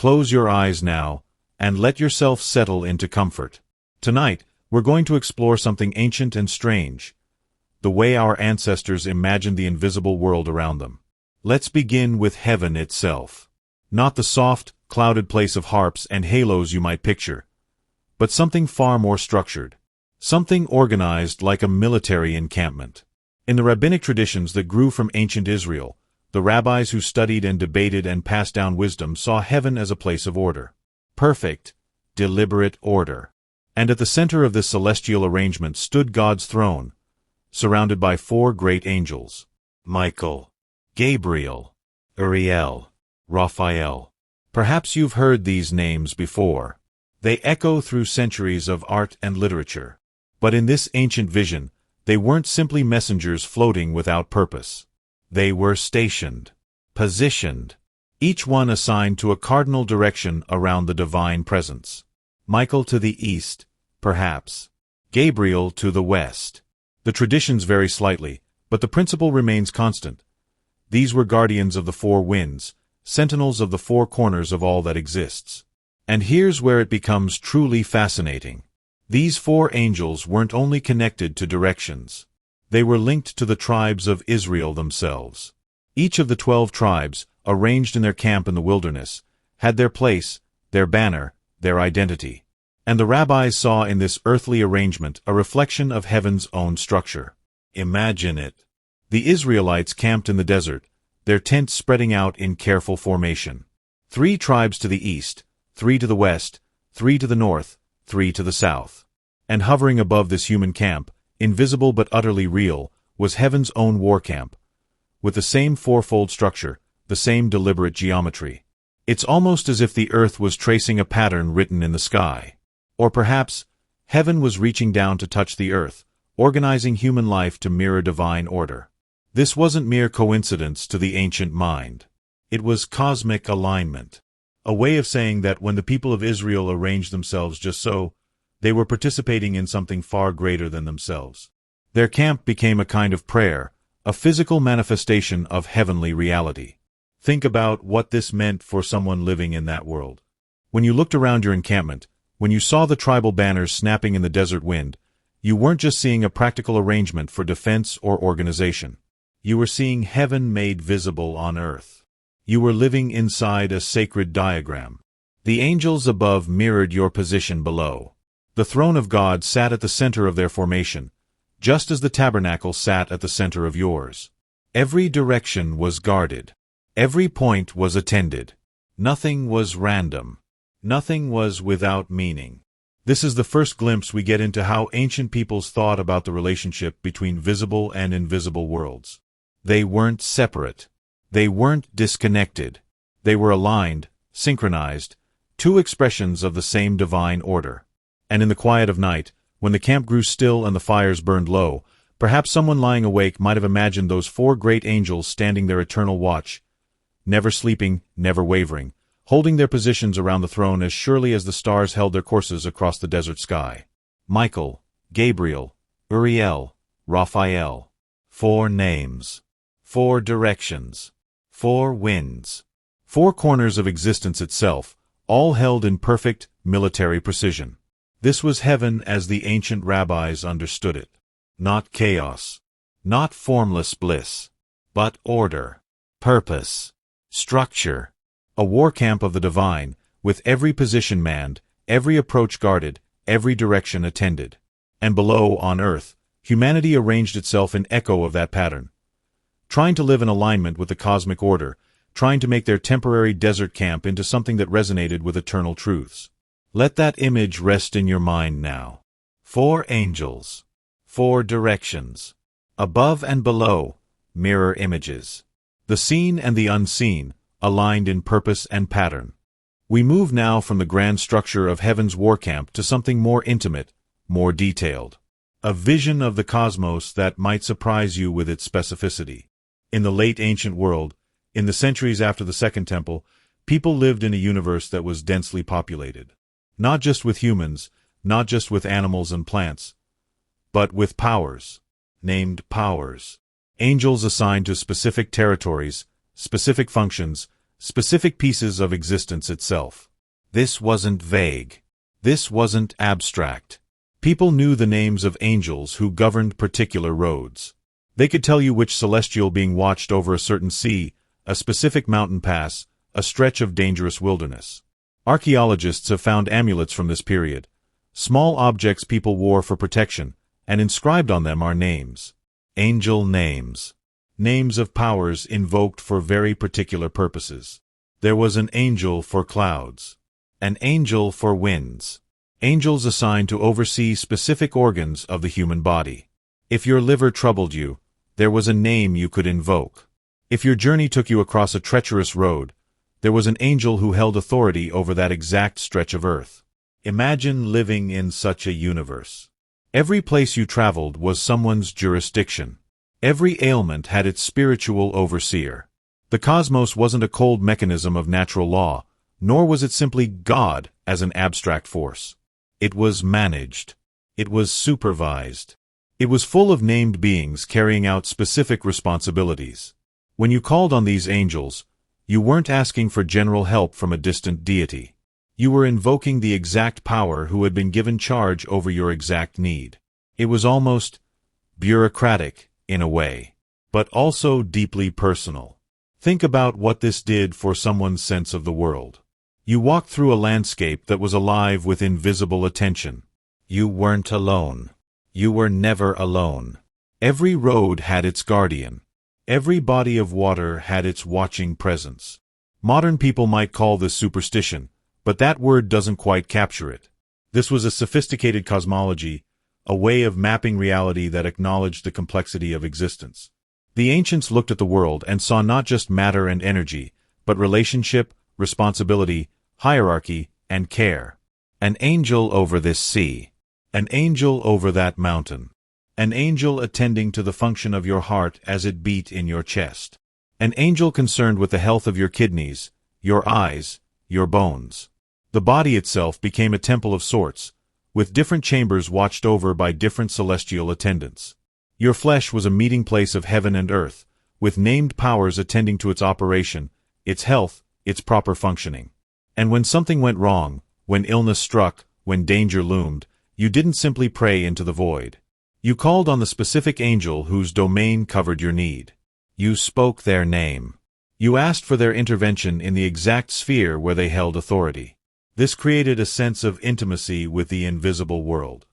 Close your eyes now, and let yourself settle into comfort. Tonight, we're going to explore something ancient and strange, the way our ancestors imagined the invisible world around them. Let's begin with heaven itself. Not the soft, clouded place of harps and halos you might picture, but something far more structured. Something organized like a military encampment. In the rabbinic traditions that grew from ancient Israel, the rabbis who studied and debated and passed down wisdom saw heaven as a place of order. Perfect, deliberate order. And at the center of this celestial arrangement stood God's throne, surrounded by four great angels: Michael, Gabriel, Uriel, Raphael. Perhaps you've heard these names before. They echo through centuries of art and literature. But in this ancient vision, they weren't simply messengers floating without purpose. They were stationed, positioned, each one assigned to a cardinal direction around the divine presence. Michael to the east, perhaps. Gabriel to the west. The traditions vary slightly, but the principle remains constant. These were guardians of the four winds, sentinels of the four corners of all that exists. And here's where it becomes truly fascinating. These four angels weren't only connected to directions. They were linked to the tribes of Israel themselves. Each of the 12 tribes, arranged in their camp in the wilderness, had their place, their banner, their identity. And the rabbis saw in this earthly arrangement a reflection of heaven's own structure. Imagine it. The Israelites camped in the desert, their tents spreading out in careful formation. 3 tribes to the east, 3 to the west, 3 to the north, 3 to the south. And hovering above this human camp, invisible but utterly real, was heaven's own war camp, with the same fourfold structure, the same deliberate geometry. It's almost as if the earth was tracing a pattern written in the sky. Or perhaps, heaven was reaching down to touch the earth, organizing human life to mirror divine order. This wasn't mere coincidence to the ancient mind. It was cosmic alignment. A way of saying that when the people of Israel arranged themselves just so, they were participating in something far greater than themselves. Their camp became a kind of prayer, a physical manifestation of heavenly reality. Think about what this meant for someone living in that world. When you looked around your encampment, when you saw the tribal banners snapping in the desert wind, you weren't just seeing a practical arrangement for defense or organization. You were seeing heaven made visible on earth. You were living inside a sacred diagram. The angels above mirrored your position below. The throne of God sat at the center of their formation, just as the tabernacle sat at the center of yours. Every direction was guarded. Every point was attended. Nothing was random. Nothing was without meaning. This is the first glimpse we get into how ancient peoples thought about the relationship between visible and invisible worlds. They weren't separate. They weren't disconnected. They were aligned, synchronized, 2 expressions of the same divine order. And in the quiet of night, when the camp grew still and the fires burned low, perhaps someone lying awake might have imagined those 4 great angels standing their eternal watch, never sleeping, never wavering, holding their positions around the throne as surely as the stars held their courses across the desert sky. Michael, Gabriel, Uriel, Raphael. 4 names. 4 directions. 4 winds. 4 corners of existence itself, all held in perfect military precision. This was heaven as the ancient rabbis understood it. Not chaos. Not formless bliss. But order. Purpose. Structure. A war camp of the divine, with every position manned, every approach guarded, every direction attended. And below, on earth, humanity arranged itself in echo of that pattern, trying to live in alignment with the cosmic order, trying to make their temporary desert camp into something that resonated with eternal truths. Let that image rest in your mind now. 4 angels. 4 directions. Above and below, mirror images. The seen and the unseen, aligned in purpose and pattern. We move now from the grand structure of heaven's war camp to something more intimate, more detailed. A vision of the cosmos that might surprise you with its specificity. In the late ancient world, in the centuries after the Second Temple, people lived in a universe that was densely populated. Not just with humans, not just with animals and plants, but with powers, named powers. Angels assigned to specific territories, specific functions, specific pieces of existence itself. This wasn't vague. This wasn't abstract. People knew the names of angels who governed particular roads. They could tell you which celestial being watched over a certain sea, a specific mountain pass, a stretch of dangerous wilderness. Archaeologists have found amulets from this period, small objects people wore for protection, and inscribed on them are names. Angel names. Names of powers invoked for very particular purposes. There was an angel for clouds. An angel for winds. Angels assigned to oversee specific organs of the human body. If your liver troubled you, there was a name you could invoke. If your journey took you across a treacherous road, there was an angel who held authority over that exact stretch of earth. Imagine living in such a universe. Every place you traveled was someone's jurisdiction. Every ailment had its spiritual overseer. The cosmos wasn't a cold mechanism of natural law, nor was it simply God as an abstract force. It was managed. It was supervised. It was full of named beings carrying out specific responsibilities. When you called on these angels, you weren't asking for general help from a distant deity. You were invoking the exact power who had been given charge over your exact need. It was almost bureaucratic, in a way, but also deeply personal. Think about what this did for someone's sense of the world. You walked through a landscape that was alive with invisible attention. You weren't alone. You were never alone. Every road had its guardian. Every body of water had its watching presence. Modern people might call this superstition, but that word doesn't quite capture it. This was a sophisticated cosmology, a way of mapping reality that acknowledged the complexity of existence. The ancients looked at the world and saw not just matter and energy, but relationship, responsibility, hierarchy, and care. An angel over this sea. An angel over that mountain. An angel attending to the function of your heart as it beat in your chest. An angel concerned with the health of your kidneys, your eyes, your bones. The body itself became a temple of sorts, with different chambers watched over by different celestial attendants. Your flesh was a meeting place of heaven and earth, with named powers attending to its operation, its health, its proper functioning. And when something went wrong, when illness struck, when danger loomed, you didn't simply pray into the void. You called on the specific angel whose domain covered your need. You spoke their name. You asked for their intervention in the exact sphere where they held authority. This created a sense of intimacy with the invisible world.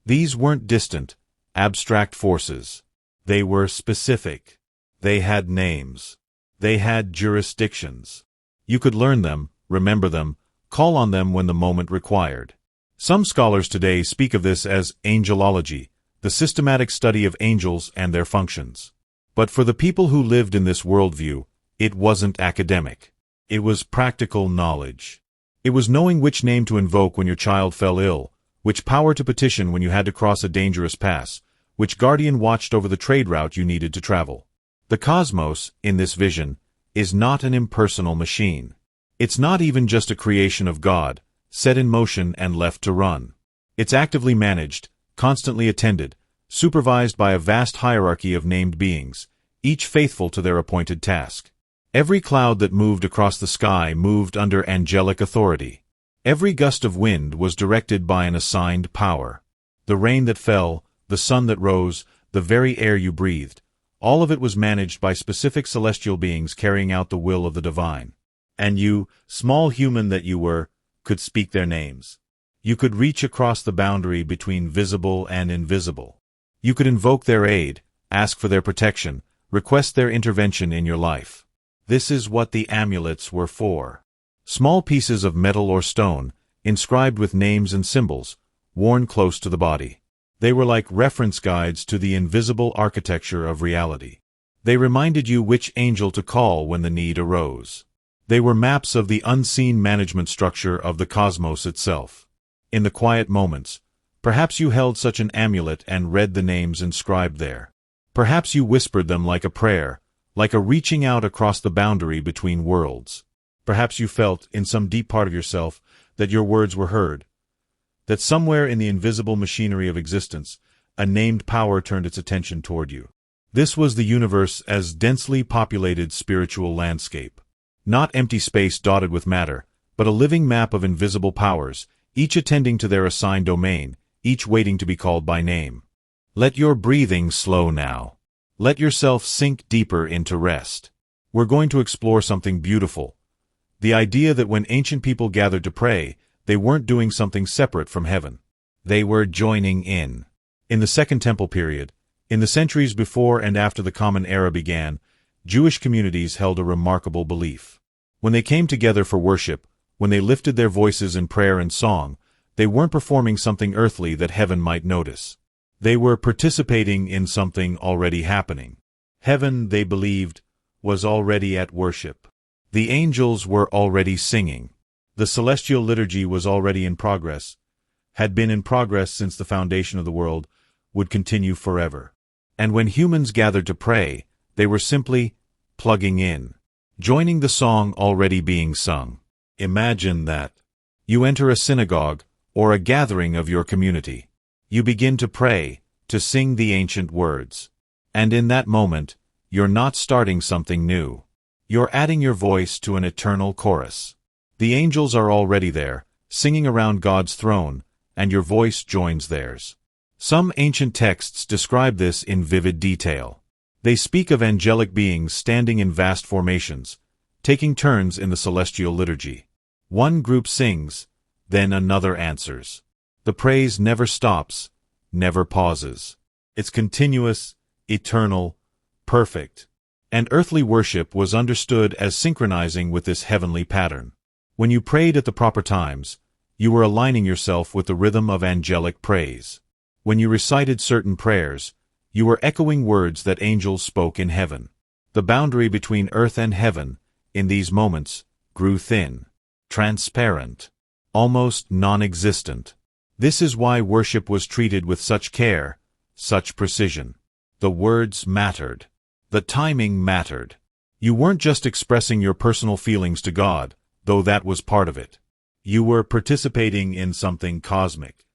These weren't distant, abstract forces. They were specific. They had names. They had jurisdictions. You could learn them, remember them, call on them when the moment required. Some scholars today speak of this as angelology, the systematic study of angels and their functions. But for the people who lived in this worldview, it wasn't academic. It was practical knowledge. It was knowing which name to invoke when your child fell ill, which power to petition when you had to cross a dangerous pass, which guardian watched over the trade route you needed to travel. The cosmos, in this vision, is not an impersonal machine. It's not even just a creation of God, set in motion and left to run. It's actively managed, constantly attended, supervised by a vast hierarchy of named beings, each faithful to their appointed task. Every cloud that moved across the sky moved under angelic authority. Every gust of wind was directed by an assigned power. The rain that fell, the sun that rose, the very air you breathed, all of it was managed by specific celestial beings carrying out the will of the divine. And you, small human that you were, could speak their names. You could reach across the boundary between visible and invisible. You could invoke their aid, ask for their protection, request their intervention in your life. This is what the amulets were for. Small pieces of metal or stone, inscribed with names and symbols, worn close to the body. They were like reference guides to the invisible architecture of reality. They reminded you which angel to call when the need arose. They were maps of the unseen management structure of the cosmos itself. In the quiet moments, perhaps you held such an amulet and read the names inscribed there. Perhaps you whispered them like a prayer, like a reaching out across the boundary between worlds. Perhaps you felt, in some deep part of yourself, that your words were heard, that somewhere in the invisible machinery of existence, a named power turned its attention toward you. This was the universe as densely populated spiritual landscape. Not empty space dotted with matter, but a living map of invisible powers, each attending to their assigned domain, each waiting to be called by name. Let your breathing slow now. Let yourself sink deeper into rest. We're going to explore something beautiful. The idea that when ancient people gathered to pray, they weren't doing something separate from heaven. They were joining in. In the Second Temple period, in the centuries before and after the Common Era began, Jewish communities held a remarkable belief. When they came together for worship, when they lifted their voices in prayer and song, they weren't performing something earthly that heaven might notice. They were participating in something already happening. Heaven, they believed, was already at worship. The angels were already singing. The celestial liturgy was already in progress, had been in progress since the foundation of the world, would continue forever. And when humans gathered to pray, they were simply plugging in, joining the song already being sung. Imagine that. You enter a synagogue, or a gathering of your community. You begin to pray, to sing the ancient words. And in that moment, you're not starting something new. You're adding your voice to an eternal chorus. The angels are already there, singing around God's throne, and your voice joins theirs. Some ancient texts describe this in vivid detail. They speak of angelic beings standing in vast formations, taking turns in the celestial liturgy. One group sings, then another answers. The praise never stops, never pauses. It's continuous, eternal, perfect. And earthly worship was understood as synchronizing with this heavenly pattern. When you prayed at the proper times, you were aligning yourself with the rhythm of angelic praise. When you recited certain prayers, you were echoing words that angels spoke in heaven. The boundary between earth and heaven, in these moments, grew thin, transparent, almost non-existent. This is why worship was treated with such care, such precision. The words mattered. The timing mattered. You weren't just expressing your personal feelings to God, though that was part of it. You were participating in something cosmic.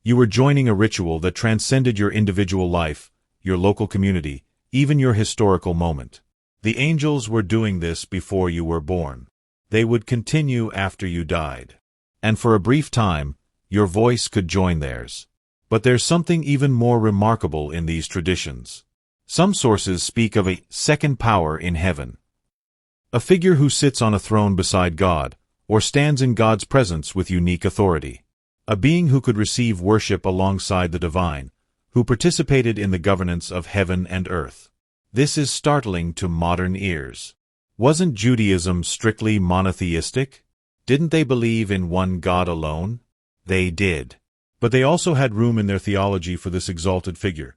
You were joining a ritual that transcended your individual life, your local community, even your historical moment. The angels were doing this before you were born. They would continue after you died. And for a brief time, your voice could join theirs. But there's something even more remarkable in these traditions. Some sources speak of a second power in heaven. A figure who sits on a throne beside God, or stands in God's presence with unique authority. A being who could receive worship alongside the divine, who participated in the governance of heaven and earth. This is startling to modern ears. Wasn't Judaism strictly monotheistic? Didn't they believe in one God alone? They did. But they also had room in their theology for this exalted figure,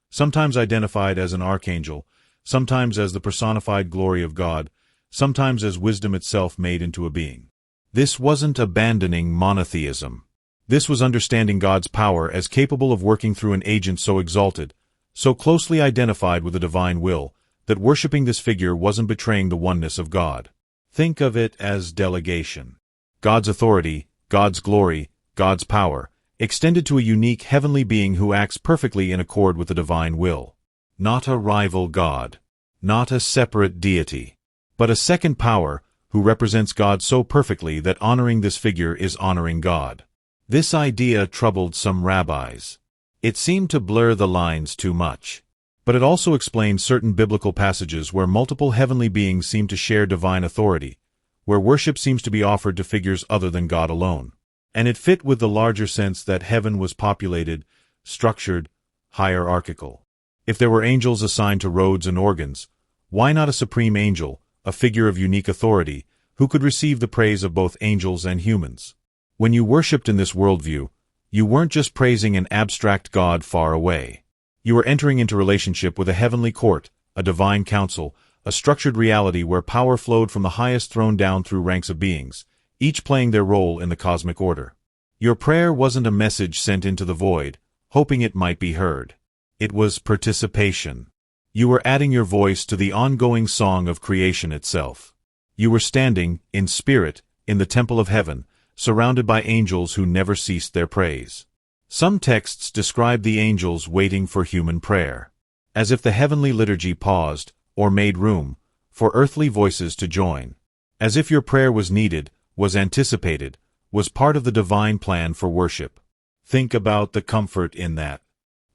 sometimes identified as an archangel, sometimes as the personified glory of God, sometimes as wisdom itself made into a being. This wasn't abandoning monotheism. This was understanding God's power as capable of working through an agent so exalted, so closely identified with the divine will, that worshipping this figure wasn't betraying the oneness of God. Think of it as delegation. God's authority, God's glory, God's power, extended to a unique heavenly being who acts perfectly in accord with the divine will. Not a rival God. Not a separate deity. But a second power who represents God so perfectly that honoring this figure is honoring God. This idea troubled some rabbis. It seemed to blur the lines too much. But it also explained certain biblical passages where multiple heavenly beings seem to share divine authority, where worship seems to be offered to figures other than God alone. And it fit with the larger sense that heaven was populated, structured, hierarchical. If there were angels assigned to roads and organs, why not a supreme angel, a figure of unique authority, who could receive the praise of both angels and humans? When you worshipped in this worldview, you weren't just praising an abstract God far away. You were entering into relationship with a heavenly court, a divine council, a structured reality where power flowed from the highest throne down through ranks of beings, each playing their role in the cosmic order. Your prayer wasn't a message sent into the void, hoping it might be heard. It was participation. You were adding your voice to the ongoing song of creation itself. You were standing, in spirit, in the temple of heaven, surrounded by angels who never ceased their praise. Some texts describe the angels waiting for human prayer, as if the heavenly liturgy paused, or made room, for earthly voices to join. As if your prayer was needed, was anticipated, was part of the divine plan for worship. Think about the comfort in that.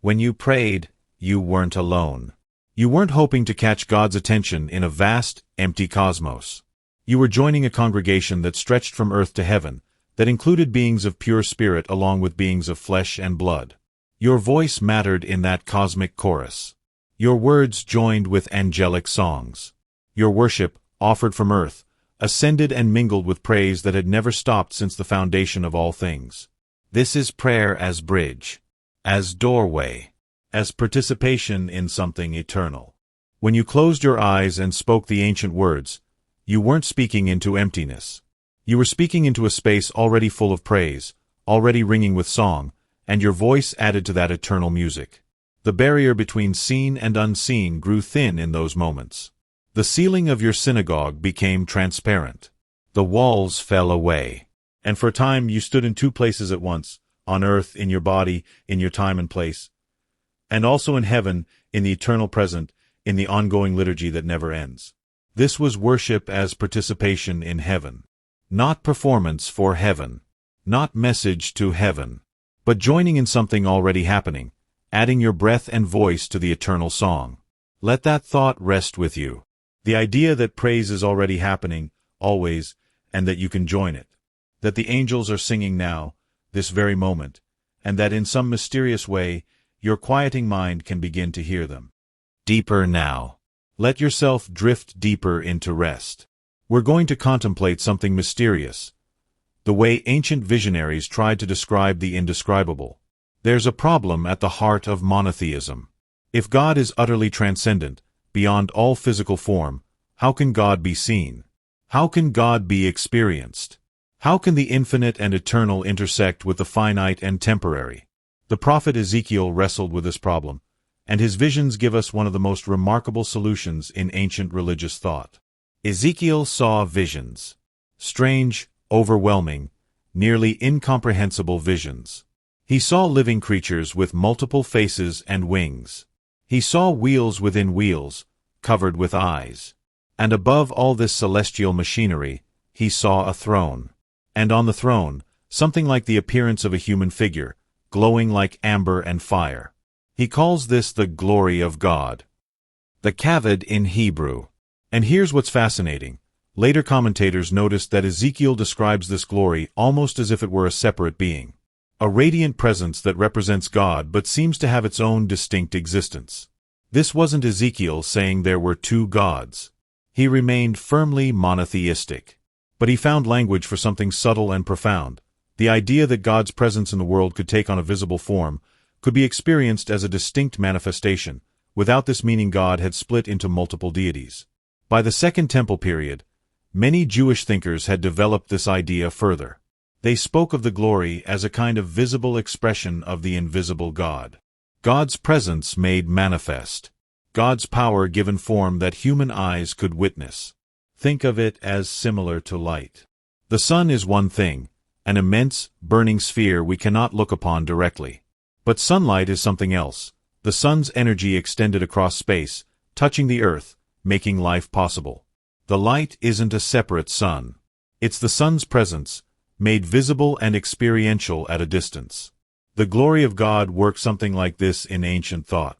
When you prayed, you weren't alone. You weren't hoping to catch God's attention in a vast, empty cosmos. You were joining a congregation that stretched from earth to heaven, that included beings of pure spirit along with beings of flesh and blood. Your voice mattered in that cosmic chorus. Your words joined with angelic songs. Your worship, offered from earth, ascended and mingled with praise that had never stopped since the foundation of all things. This is prayer as bridge, as doorway, as participation in something eternal. When you closed your eyes and spoke the ancient words, you weren't speaking into emptiness. You were speaking into a space already full of praise, already ringing with song, and your voice added to that eternal music. The barrier between seen and unseen grew thin in those moments. The ceiling of your synagogue became transparent. The walls fell away. And for a time you stood in two places at once, on earth, in your body, in your time and place, and also in heaven, in the eternal present, in the ongoing liturgy that never ends. This was worship as participation in heaven. Not performance for heaven. Not message to heaven. But joining in something already happening, adding your breath and voice to the eternal song. Let that thought rest with you. The idea that praise is already happening, always, and that you can join it. That the angels are singing now, this very moment, and that in some mysterious way, your quieting mind can begin to hear them. Deeper now. Let yourself drift deeper into rest. We're going to contemplate something mysterious. The way ancient visionaries tried to describe the indescribable. There's a problem at the heart of monotheism. If God is utterly transcendent, beyond all physical form, how can God be seen? How can God be experienced? How can the infinite and eternal intersect with the finite and temporary? The prophet Ezekiel wrestled with this problem, and his visions give us one of the most remarkable solutions in ancient religious thought. Ezekiel saw visions. Strange, overwhelming, nearly incomprehensible visions. He saw living creatures with multiple faces and wings. He saw wheels within wheels, covered with eyes. And above all this celestial machinery, he saw a throne. And on the throne, something like the appearance of a human figure, glowing like amber and fire. He calls this the glory of God. The Kavod in Hebrew. And here's what's fascinating. Later commentators noticed that Ezekiel describes this glory almost as if it were a separate being. A radiant presence that represents God but seems to have its own distinct existence. This wasn't Ezekiel saying there were two gods. He remained firmly monotheistic. But he found language for something subtle and profound. The idea that God's presence in the world could take on a visible form, could be experienced as a distinct manifestation. Without this meaning, God had split into multiple deities. By the Second Temple period, many Jewish thinkers had developed this idea further. They spoke of the glory as a kind of visible expression of the invisible God. God's presence made manifest. God's power given form that human eyes could witness. Think of it as similar to light. The sun is one thing, an immense, burning sphere we cannot look upon directly. But sunlight is something else. The sun's energy extended across space, touching the earth, making life possible. The light isn't a separate sun. It's the sun's presence, made visible and experiential at a distance. The glory of God worked something like this in ancient thought.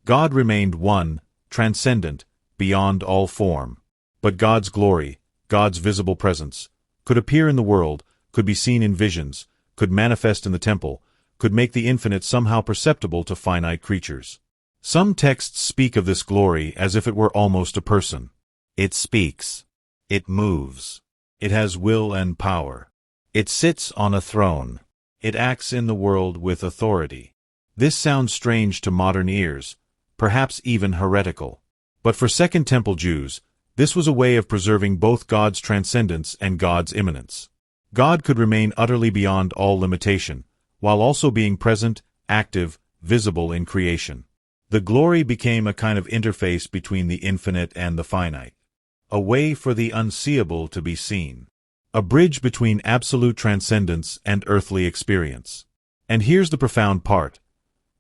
God remained one, transcendent, beyond all form. But God's glory, God's visible presence, could appear in the world, could be seen in visions, could manifest in the temple, could make the infinite somehow perceptible to finite creatures. Some texts speak of this glory as if it were almost a person. It speaks. It moves. It has will and power. It sits on a throne. It acts in the world with authority. This sounds strange to modern ears, perhaps even heretical. But for Second Temple Jews, this was a way of preserving both God's transcendence and God's immanence. God could remain utterly beyond all limitation, while also being present, active, visible in creation. The glory became a kind of interface between the infinite and the finite. A way for the unseeable to be seen. A bridge between absolute transcendence and earthly experience. And here's the profound part.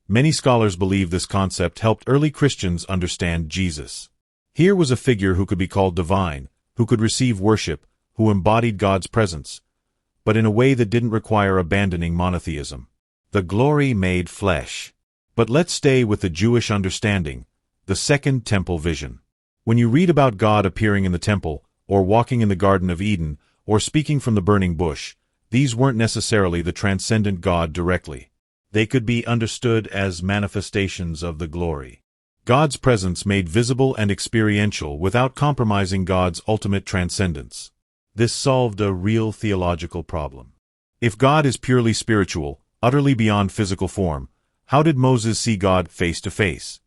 Many scholars believe this concept helped early Christians understand Jesus. Here was a figure who could be called divine, who could receive worship, who embodied God's presence, but in a way that didn't require abandoning monotheism. The glory made flesh. But let's stay with the Jewish understanding, the Second Temple vision. When you read about God appearing in the temple, or walking in the Garden of Eden, or speaking from the burning bush, these weren't necessarily the transcendent God directly. They could be understood as manifestations of the glory. God's presence made visible and experiential without compromising God's ultimate transcendence. This solved a real theological problem. If God is purely spiritual, utterly beyond physical form, how did Moses see God face to face?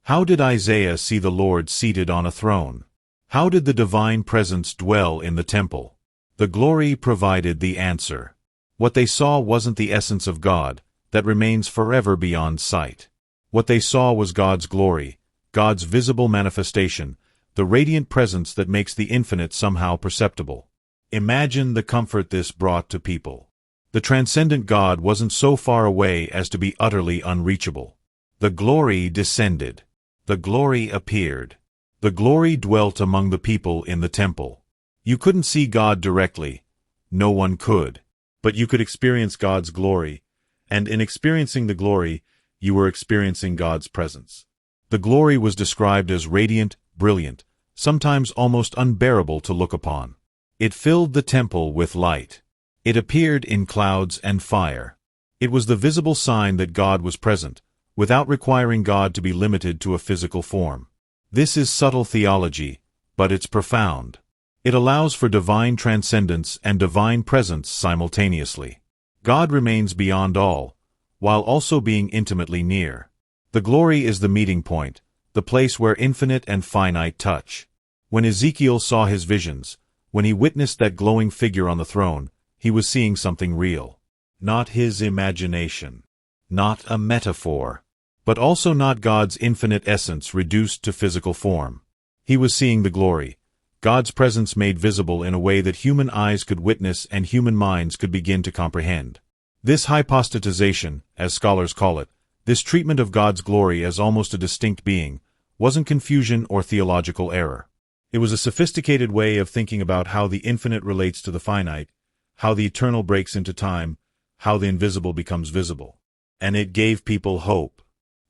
How did Isaiah see the Lord seated on a throne? How did the divine presence dwell in the temple? The glory provided the answer. What they saw wasn't the essence of God, that remains forever beyond sight. What they saw was God's glory, God's visible manifestation, the radiant presence that makes the infinite somehow perceptible. Imagine the comfort this brought to people. The transcendent God wasn't so far away as to be utterly unreachable. The glory descended. The glory appeared. The glory dwelt among the people in the temple. You couldn't see God directly. No one could. But you could experience God's glory, and in experiencing the glory, you were experiencing God's presence. The glory was described as radiant, brilliant, sometimes almost unbearable to look upon. It filled the temple with light. It appeared in clouds and fire. It was the visible sign that God was present, without requiring God to be limited to a physical form. This is subtle theology, but it's profound. It allows for divine transcendence and divine presence simultaneously. God remains beyond all, while also being intimately near. The glory is the meeting point, the place where infinite and finite touch. When Ezekiel saw his visions, when he witnessed that glowing figure on the throne, he was seeing something real. Not his imagination. Not a metaphor. But also not God's infinite essence reduced to physical form. He was seeing the glory, God's presence made visible in a way that human eyes could witness and human minds could begin to comprehend. This hypostatization, as scholars call it, this treatment of God's glory as almost a distinct being, wasn't confusion or theological error. It was a sophisticated way of thinking about how the infinite relates to the finite, how the eternal breaks into time, how the invisible becomes visible. And it gave people hope.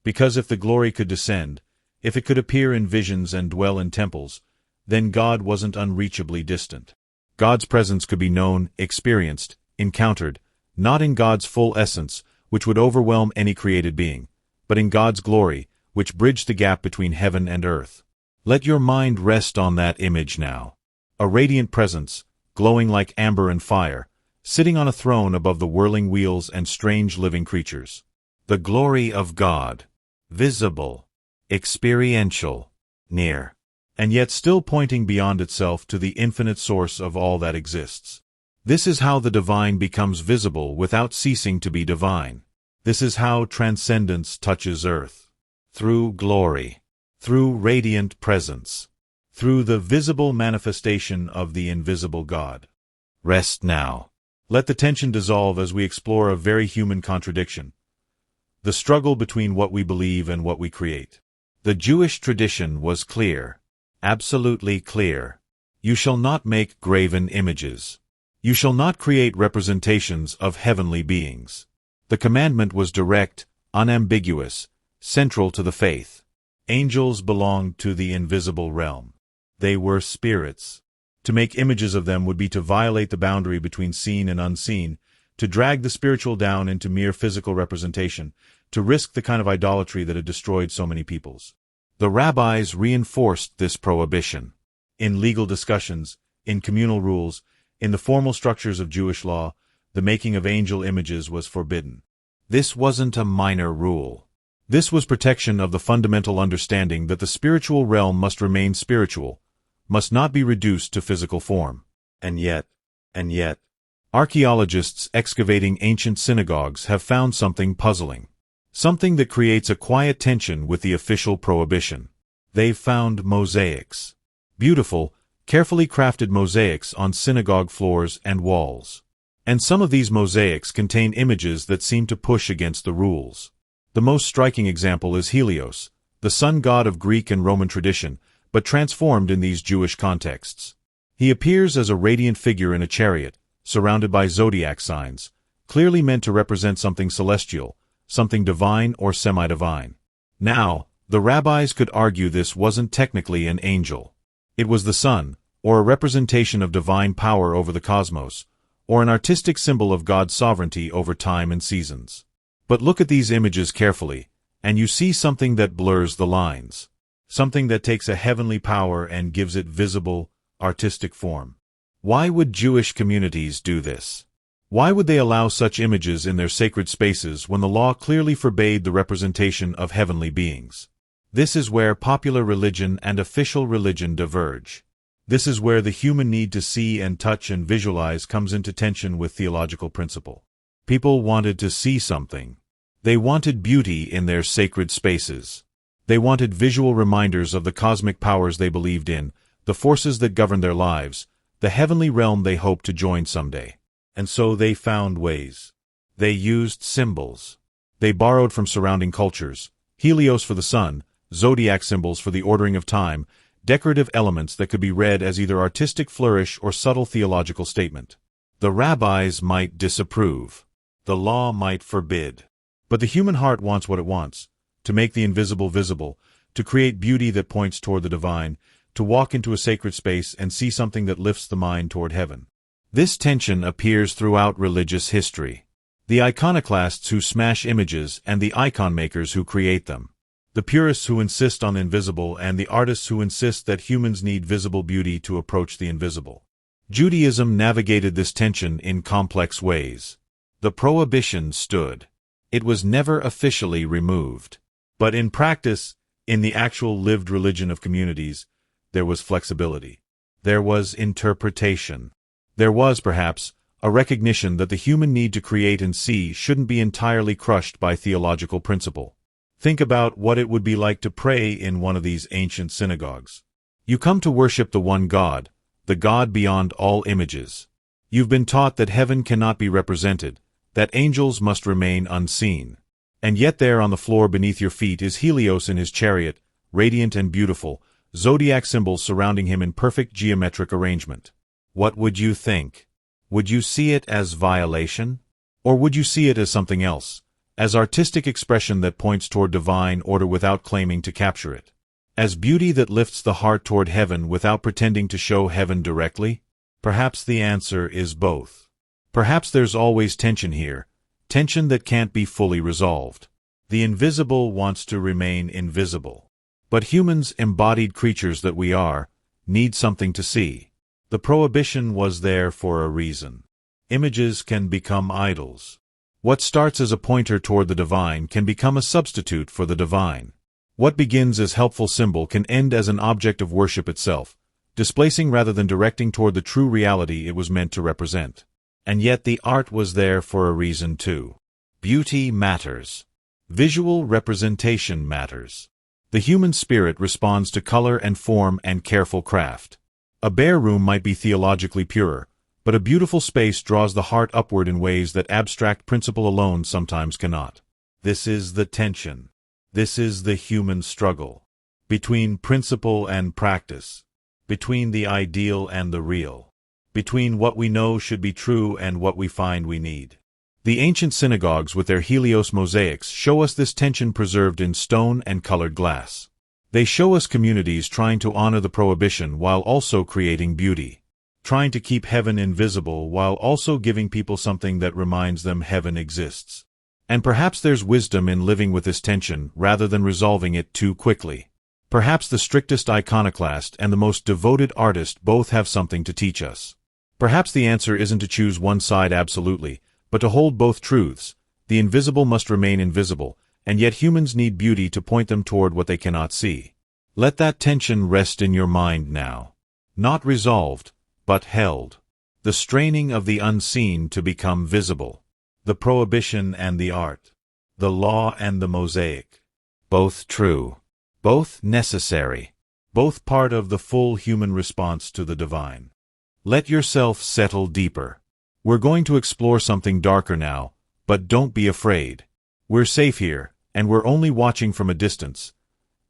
Because if the glory could descend, if it could appear in visions and dwell in temples, then God wasn't unreachably distant. God's presence could be known, experienced, encountered, not in God's full essence, which would overwhelm any created being, but in God's glory, which bridged the gap between heaven and earth. Let your mind rest on that image now. A radiant presence, glowing like amber and fire, sitting on a throne above the whirling wheels and strange living creatures. The glory of God. Visible. Experiential. Near. And yet still pointing beyond itself to the infinite source of all that exists. This is how the divine becomes visible without ceasing to be divine. This is how transcendence touches earth. Through glory. Through radiant presence. Through the visible manifestation of the invisible God. Rest now. Let the tension dissolve as we explore a very human contradiction. The struggle between what we believe and what we create. The Jewish tradition was clear. Absolutely clear. You shall not make graven images. You shall not create representations of heavenly beings. The commandment was direct, unambiguous, central to the faith. Angels belonged to the invisible realm. They were spirits. To make images of them would be to violate the boundary between seen and unseen, to drag the spiritual down into mere physical representation, to risk the kind of idolatry that had destroyed so many peoples. The rabbis reinforced this prohibition. In legal discussions, in communal rules, in the formal structures of Jewish law, the making of angel images was forbidden. This wasn't a minor rule. This was protection of the fundamental understanding that the spiritual realm must remain spiritual, must not be reduced to physical form. And yet, archaeologists excavating ancient synagogues have found something puzzling. Something that creates a quiet tension with the official prohibition. They've found mosaics. Beautiful, carefully crafted mosaics on synagogue floors and walls. And some of these mosaics contain images that seem to push against the rules. The most striking example is Helios, the sun god of Greek and Roman tradition, but transformed in these Jewish contexts. He appears as a radiant figure in a chariot, surrounded by zodiac signs, clearly meant to represent something celestial, something divine or semi-divine. Now, the rabbis could argue this wasn't technically an angel. It was the sun, or a representation of divine power over the cosmos, or an artistic symbol of God's sovereignty over time and seasons. But look at these images carefully, and you see something that blurs the lines. Something that takes a heavenly power and gives it visible, artistic form. Why would Jewish communities do this? Why would they allow such images in their sacred spaces when the law clearly forbade the representation of heavenly beings? This is where popular religion and official religion diverge. This is where the human need to see and touch and visualize comes into tension with theological principle. People wanted to see something. They wanted beauty in their sacred spaces. They wanted visual reminders of the cosmic powers they believed in, the forces that govern their lives, the heavenly realm they hoped to join someday. And so they found ways. They used symbols. They borrowed from surrounding cultures, Helios for the sun, zodiac symbols for the ordering of time, decorative elements that could be read as either artistic flourish or subtle theological statement. The rabbis might disapprove. The law might forbid. But the human heart wants what it wants, to make the invisible visible, to create beauty that points toward the divine, to walk into a sacred space and see something that lifts the mind toward heaven. This tension appears throughout religious history. The iconoclasts who smash images and the icon makers who create them. The purists who insist on the invisible and the artists who insist that humans need visible beauty to approach the invisible. Judaism navigated this tension in complex ways. The prohibition stood. It was never officially removed. But in practice, in the actual lived religion of communities, there was flexibility. There was interpretation. There was, perhaps, a recognition that the human need to create and see shouldn't be entirely crushed by theological principle. Think about what it would be like to pray in one of these ancient synagogues. You come to worship the one God, the God beyond all images. You've been taught that heaven cannot be represented, that angels must remain unseen. And yet there on the floor beneath your feet is Helios in his chariot, radiant and beautiful, zodiac symbols surrounding him in perfect geometric arrangement. What would you think? Would you see it as violation? Or would you see it as something else? As artistic expression that points toward divine order without claiming to capture it? As beauty that lifts the heart toward heaven without pretending to show heaven directly? Perhaps the answer is both. Perhaps there's always tension here, tension that can't be fully resolved. The invisible wants to remain invisible. But humans, embodied creatures that we are, need something to see. The prohibition was there for a reason. Images can become idols. What starts as a pointer toward the divine can become a substitute for the divine. What begins as helpful symbol can end as an object of worship itself, displacing rather than directing toward the true reality it was meant to represent. And yet the art was there for a reason too. Beauty matters. Visual representation matters. The human spirit responds to color and form and careful craft. A bare room might be theologically purer, but a beautiful space draws the heart upward in ways that abstract principle alone sometimes cannot. This is the tension. This is the human struggle. Between principle and practice. Between the ideal and the real. Between what we know should be true and what we find we need. The ancient synagogues with their Helios mosaics show us this tension preserved in stone and colored glass. They show us communities trying to honor the prohibition while also creating beauty. Trying to keep heaven invisible while also giving people something that reminds them heaven exists. And perhaps there's wisdom in living with this tension rather than resolving it too quickly. Perhaps the strictest iconoclast and the most devoted artist both have something to teach us. Perhaps the answer isn't to choose one side absolutely, but to hold both truths. The invisible must remain invisible, and yet humans need beauty to point them toward what they cannot see. Let that tension rest in your mind now. Not resolved, but held. The straining of the unseen to become visible. The prohibition and the art. The law and the mosaic. Both true. Both necessary. Both part of the full human response to the divine. Let yourself settle deeper. We're going to explore something darker now, but don't be afraid. We're safe here, and we're only watching from a distance.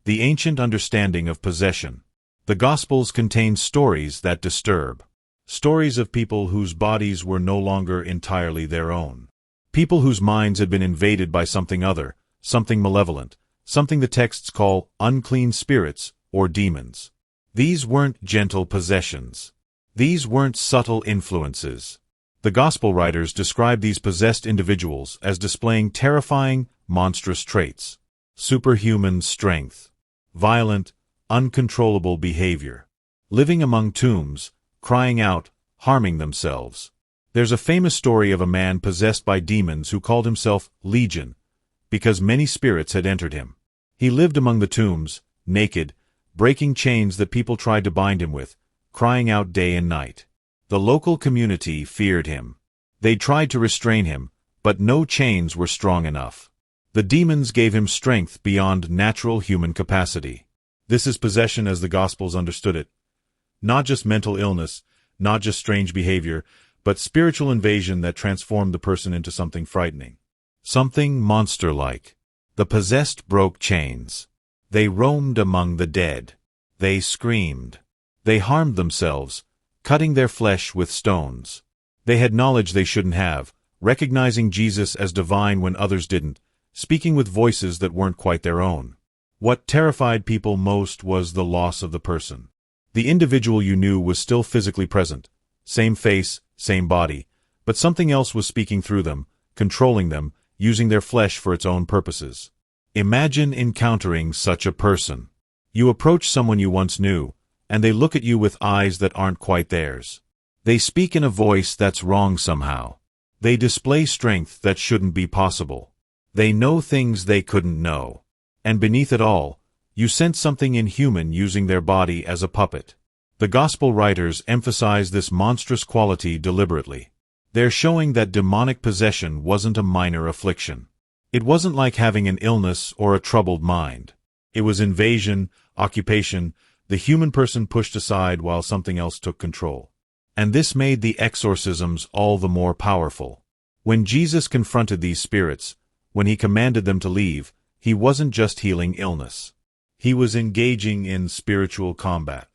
The ancient understanding of possession. The Gospels contain stories that disturb. Stories of people whose bodies were no longer entirely their own. People whose minds had been invaded by something other, something malevolent, something the texts call unclean spirits or demons. These weren't gentle possessions. These weren't subtle influences. The Gospel writers describe these possessed individuals as displaying terrifying, monstrous traits: superhuman strength, violent, uncontrollable behavior, living among tombs, crying out, harming themselves. There's a famous story of a man possessed by demons who called himself Legion, because many spirits had entered him. He lived among the tombs, naked, breaking chains that people tried to bind him with, crying out day and night. The local community feared him. They tried to restrain him, but no chains were strong enough. The demons gave him strength beyond natural human capacity. This is possession as the Gospels understood it. Not just mental illness, not just strange behavior, but spiritual invasion that transformed the person into something frightening. Something monster-like. The possessed broke chains. They roamed among the dead. They screamed. They harmed themselves, cutting their flesh with stones. They had knowledge they shouldn't have, recognizing Jesus as divine when others didn't, speaking with voices that weren't quite their own. What terrified people most was the loss of the person. The individual you knew was still physically present, same face, same body, but something else was speaking through them, controlling them, using their flesh for its own purposes. Imagine encountering such a person. You approach someone you once knew, and they look at you with eyes that aren't quite theirs. They speak in a voice that's wrong somehow. They display strength that shouldn't be possible. They know things they couldn't know. And beneath it all, you sense something inhuman using their body as a puppet. The Gospel writers emphasize this monstrous quality deliberately. They're showing that demonic possession wasn't a minor affliction. It wasn't like having an illness or a troubled mind. It was invasion, occupation, the human person pushed aside while something else took control. And this made the exorcisms all the more powerful. When Jesus confronted these spirits, when he commanded them to leave, he wasn't just healing illness. He was engaging in spiritual combat.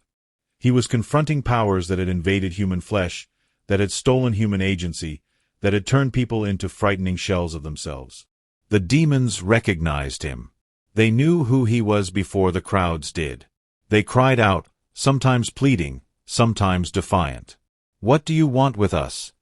He was confronting powers that had invaded human flesh, that had stolen human agency, that had turned people into frightening shells of themselves. The demons recognized him. They knew who he was before the crowds did. They cried out, sometimes pleading, sometimes defiant. "What do you want with us?"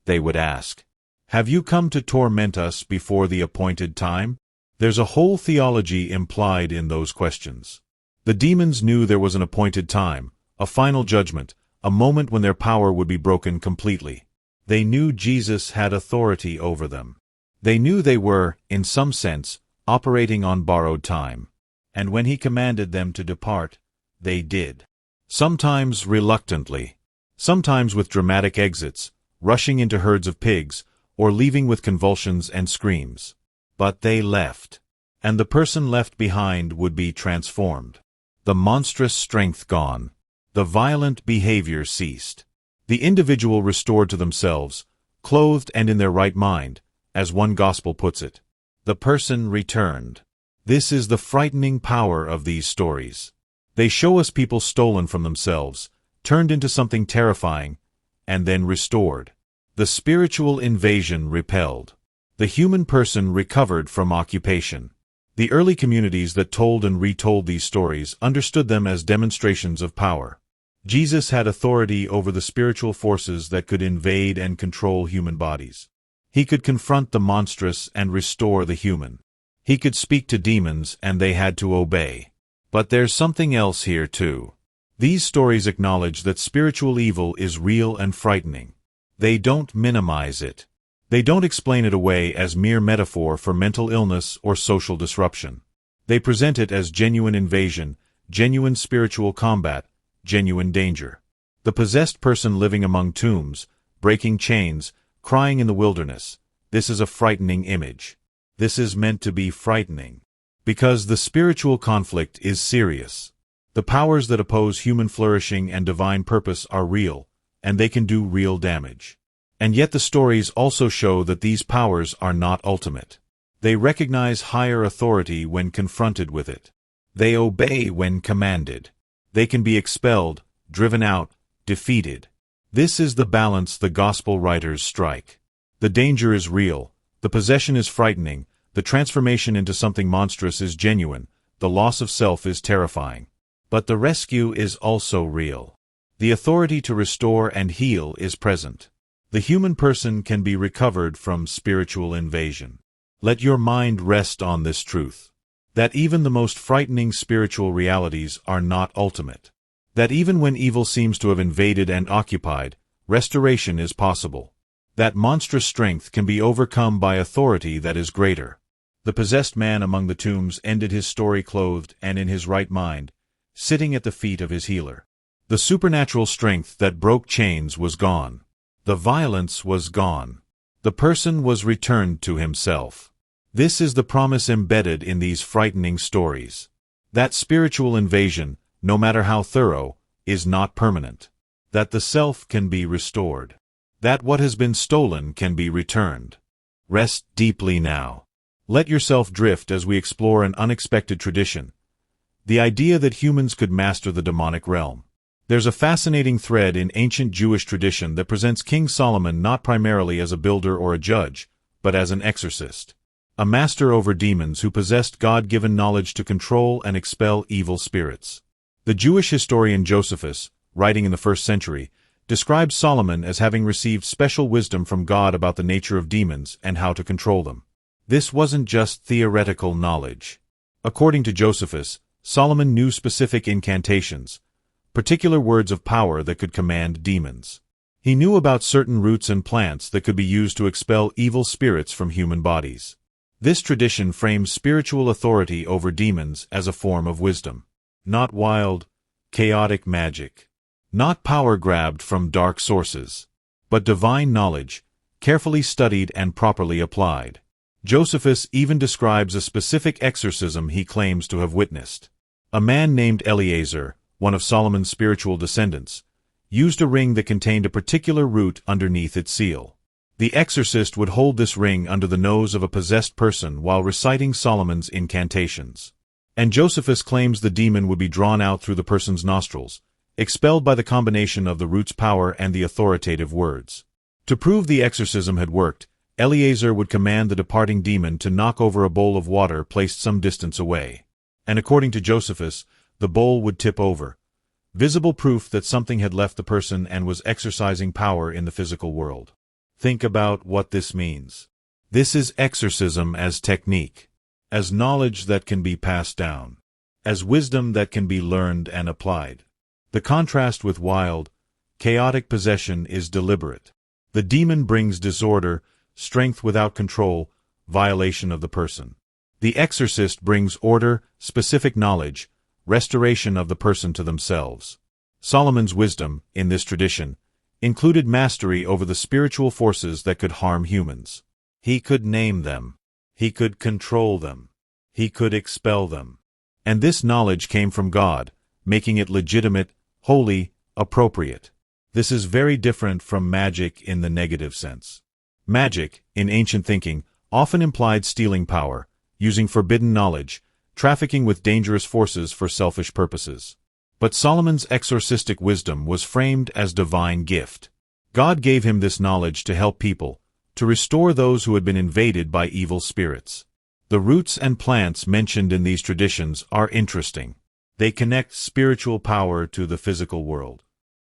they would ask. "Have you come to torment us before the appointed time?" There's a whole theology implied in those questions. The demons knew there was an appointed time, a final judgment, a moment when their power would be broken completely. They knew Jesus had authority over them. They knew they were, in some sense, operating on borrowed time. And when he commanded them to depart, they did. Sometimes reluctantly, sometimes with dramatic exits, rushing into herds of pigs, or leaving with convulsions and screams. But they left. And the person left behind would be transformed. The monstrous strength gone. The violent behavior ceased. The individual restored to themselves, clothed and in their right mind, as one gospel puts it. The person returned. This is the frightening power of these stories. They show us people stolen from themselves, turned into something terrifying, and then restored. The spiritual invasion repelled. The human person recovered from occupation. The early communities that told and retold these stories understood them as demonstrations of power. Jesus had authority over the spiritual forces that could invade and control human bodies. He could confront the monstrous and restore the human. He could speak to demons and they had to obey. But there's something else here too. These stories acknowledge that spiritual evil is real and frightening. They don't minimize it. They don't explain it away as mere metaphor for mental illness or social disruption. They present it as genuine invasion, genuine spiritual combat, genuine danger. The possessed person living among tombs, breaking chains, crying in the wilderness. This is a frightening image. This is meant to be frightening. Because the spiritual conflict is serious. The powers that oppose human flourishing and divine purpose are real, and they can do real damage. And yet the stories also show that these powers are not ultimate. They recognize higher authority when confronted with it. They obey when commanded. They can be expelled, driven out, defeated. This is the balance the gospel writers strike. The danger is real, the possession is frightening, the transformation into something monstrous is genuine, the loss of self is terrifying. But the rescue is also real. The authority to restore and heal is present. The human person can be recovered from spiritual invasion. Let your mind rest on this truth. That even the most frightening spiritual realities are not ultimate. That even when evil seems to have invaded and occupied, restoration is possible. That monstrous strength can be overcome by authority that is greater. The possessed man among the tombs ended his story clothed and in his right mind, sitting at the feet of his healer. The supernatural strength that broke chains was gone. The violence was gone. The person was returned to himself. This is the promise embedded in these frightening stories. That spiritual invasion, no matter how thorough, is not permanent. That the self can be restored. That what has been stolen can be returned. Rest deeply now. Let yourself drift as we explore an unexpected tradition. The idea that humans could master the demonic realm. There's a fascinating thread in ancient Jewish tradition that presents King Solomon not primarily as a builder or a judge, but as an exorcist. A master over demons who possessed God-given knowledge to control and expel evil spirits. The Jewish historian Josephus, writing in the 1st century, describes Solomon as having received special wisdom from God about the nature of demons and how to control them. This wasn't just theoretical knowledge. According to Josephus, Solomon knew specific incantations, particular words of power that could command demons. He knew about certain roots and plants that could be used to expel evil spirits from human bodies. This tradition frames spiritual authority over demons as a form of wisdom. Not wild, chaotic magic. Not power grabbed from dark sources. But divine knowledge, carefully studied and properly applied. Josephus even describes a specific exorcism he claims to have witnessed. A man named Eliezer, one of Solomon's spiritual descendants, used a ring that contained a particular root underneath its seal. The exorcist would hold this ring under the nose of a possessed person while reciting Solomon's incantations. And Josephus claims the demon would be drawn out through the person's nostrils, expelled by the combination of the root's power and the authoritative words. To prove the exorcism had worked, Eliezer would command the departing demon to knock over a bowl of water placed some distance away. And according to Josephus, the bowl would tip over, visible proof that something had left the person and was exercising power in the physical world. Think about what this means. This is exorcism as technique, as knowledge that can be passed down, as wisdom that can be learned and applied. The contrast with wild, chaotic possession is deliberate. The demon brings disorder, strength without control, violation of the person. The exorcist brings order, specific knowledge, restoration of the person to themselves. Solomon's wisdom, in this tradition, included mastery over the spiritual forces that could harm humans. He could name them. He could control them. He could expel them. And this knowledge came from God, making it legitimate, holy, appropriate. This is very different from magic in the negative sense. Magic, in ancient thinking, often implied stealing power, using forbidden knowledge, trafficking with dangerous forces for selfish purposes. But Solomon's exorcistic wisdom was framed as divine gift. God gave him this knowledge to help people, to restore those who had been invaded by evil spirits. The roots and plants mentioned in these traditions are interesting. They connect spiritual power to the physical world.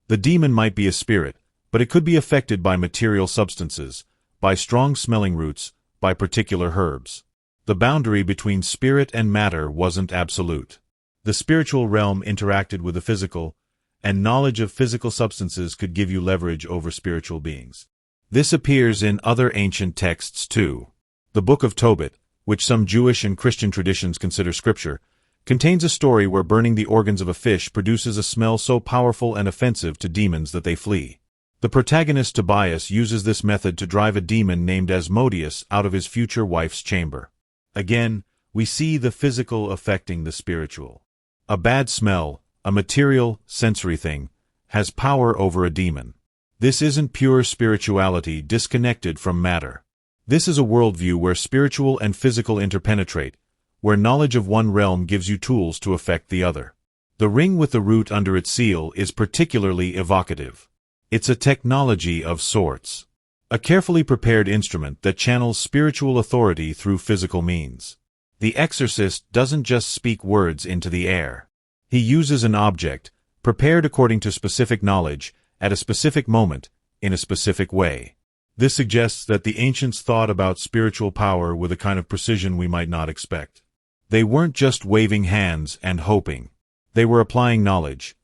The demon might be a spirit, but it could be affected by material substances, by strong-smelling roots, by particular herbs. The boundary between spirit and matter wasn't absolute. The spiritual realm interacted with the physical, and knowledge of physical substances could give you leverage over spiritual beings. This appears in other ancient texts too. The Book of Tobit, which some Jewish and Christian traditions consider scripture, contains a story where burning the organs of a fish produces a smell so powerful and offensive to demons that they flee. The protagonist Tobias uses this method to drive a demon named Asmodeus out of his future wife's chamber. Again, we see the physical affecting the spiritual. A bad smell, a material, sensory thing, has power over a demon. This isn't pure spirituality disconnected from matter. This is a worldview where spiritual and physical interpenetrate, where knowledge of one realm gives you tools to affect the other. The ring with the root under its seal is particularly evocative. It's a technology of sorts. A carefully prepared instrument that channels spiritual authority through physical means. The exorcist doesn't just speak words into the air. He uses an object, prepared according to specific knowledge, at a specific moment, in a specific way. This suggests that the ancients thought about spiritual power with a kind of precision we might not expect. They weren't just waving hands and hoping. They were applying knowledge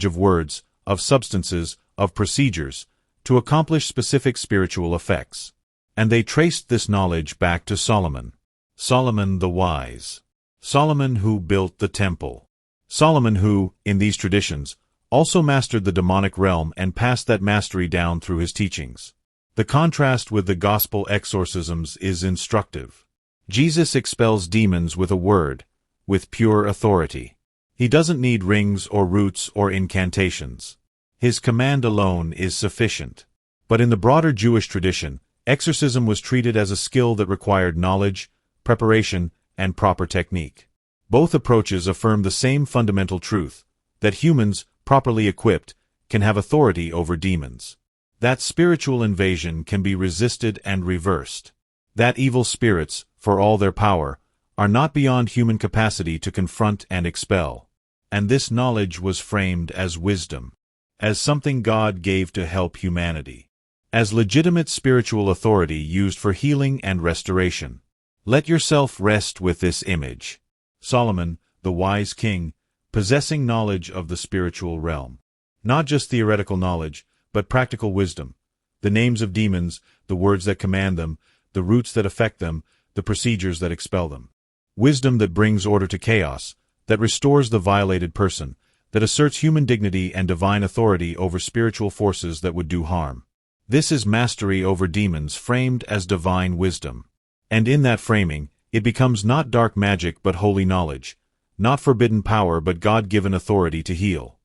of words, of substances, of procedures, to accomplish specific spiritual effects. And they traced this knowledge back to Solomon. Solomon the Wise. Solomon who built the temple. Solomon who, in these traditions, also mastered the demonic realm and passed that mastery down through his teachings. The contrast with the gospel exorcisms is instructive. Jesus expels demons with a word, with pure authority. He doesn't need rings or roots or incantations. His command alone is sufficient. But in the broader Jewish tradition, exorcism was treated as a skill that required knowledge, preparation, and proper technique. Both approaches affirm the same fundamental truth, that humans, properly equipped, can have authority over demons. That spiritual invasion can be resisted and reversed. That evil spirits, for all their power, are not beyond human capacity to confront and expel. And this knowledge was framed as wisdom, as something God gave to help humanity, as legitimate spiritual authority used for healing and restoration. Let yourself rest with this image. Solomon, the wise king, possessing knowledge of the spiritual realm. Not just theoretical knowledge, but practical wisdom. The names of demons, the words that command them, the roots that affect them, the procedures that expel them. Wisdom that brings order to chaos, that restores the violated person, that asserts human dignity and divine authority over spiritual forces that would do harm. This is mastery over demons framed as divine wisdom. And in that framing, it becomes not dark magic but holy knowledge, not forbidden power but God-given authority to heal.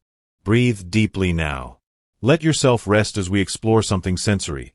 Breathe deeply now. Let yourself rest as we explore something sensory.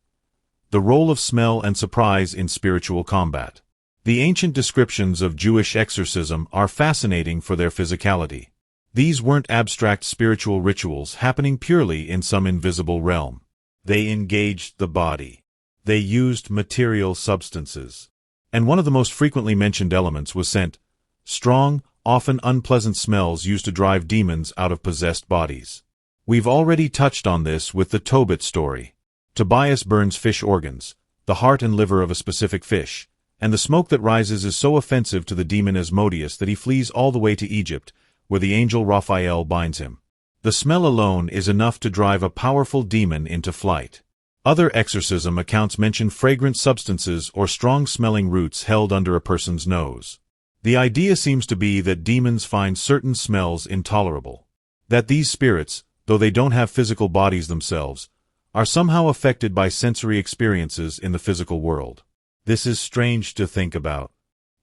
The role of smell and surprise in spiritual combat. The ancient descriptions of Jewish exorcism are fascinating for their physicality. These weren't abstract spiritual rituals happening purely in some invisible realm. They engaged the body. They used material substances. And one of the most frequently mentioned elements was scent. Strong, often unpleasant smells used to drive demons out of possessed bodies. We've already touched on this with the Tobit story. Tobias burns fish organs, the heart and liver of a specific fish, and the smoke that rises is so offensive to the demon Asmodeus that he flees all the way to Egypt, where the angel Raphael binds him. The smell alone is enough to drive a powerful demon into flight. Other exorcism accounts mention fragrant substances or strong-smelling roots held under a person's nose. The idea seems to be that demons find certain smells intolerable. That these spirits, though they don't have physical bodies themselves, are somehow affected by sensory experiences in the physical world. This is strange to think about.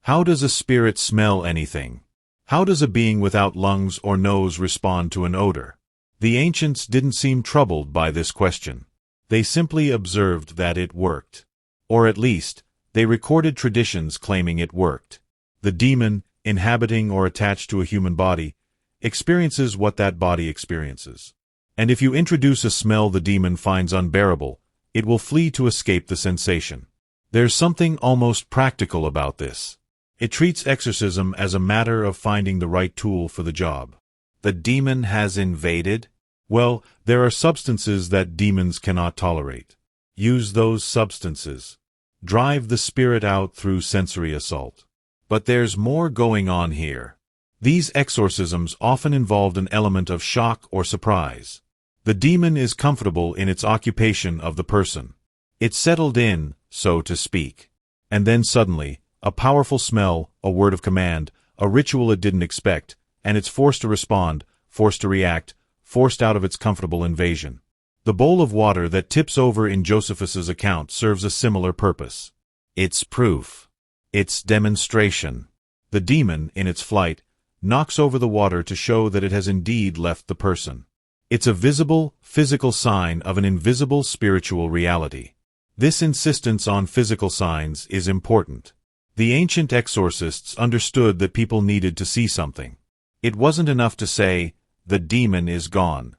How does a spirit smell anything? How does a being without lungs or nose respond to an odor? The ancients didn't seem troubled by this question. They simply observed that it worked. Or at least, they recorded traditions claiming it worked. The demon, inhabiting or attached to a human body, experiences what that body experiences. And if you introduce a smell the demon finds unbearable, it will flee to escape the sensation. There's something almost practical about this. It treats exorcism as a matter of finding the right tool for the job. The demon has invaded? Well, there are substances that demons cannot tolerate. Use those substances. Drive the spirit out through sensory assault. But there's more going on here. These exorcisms often involved an element of shock or surprise. The demon is comfortable in its occupation of the person. It's settled in, so to speak. And then suddenly, a powerful smell, a word of command, a ritual it didn't expect, and it's forced to respond, forced to react, forced out of its comfortable invasion. The bowl of water that tips over in Josephus's account serves a similar purpose. It's proof. It's demonstration. The demon, in its flight, knocks over the water to show that it has indeed left the person. It's a visible, physical sign of an invisible spiritual reality. This insistence on physical signs is important. The ancient exorcists understood that people needed to see something. It wasn't enough to say, "The demon is gone."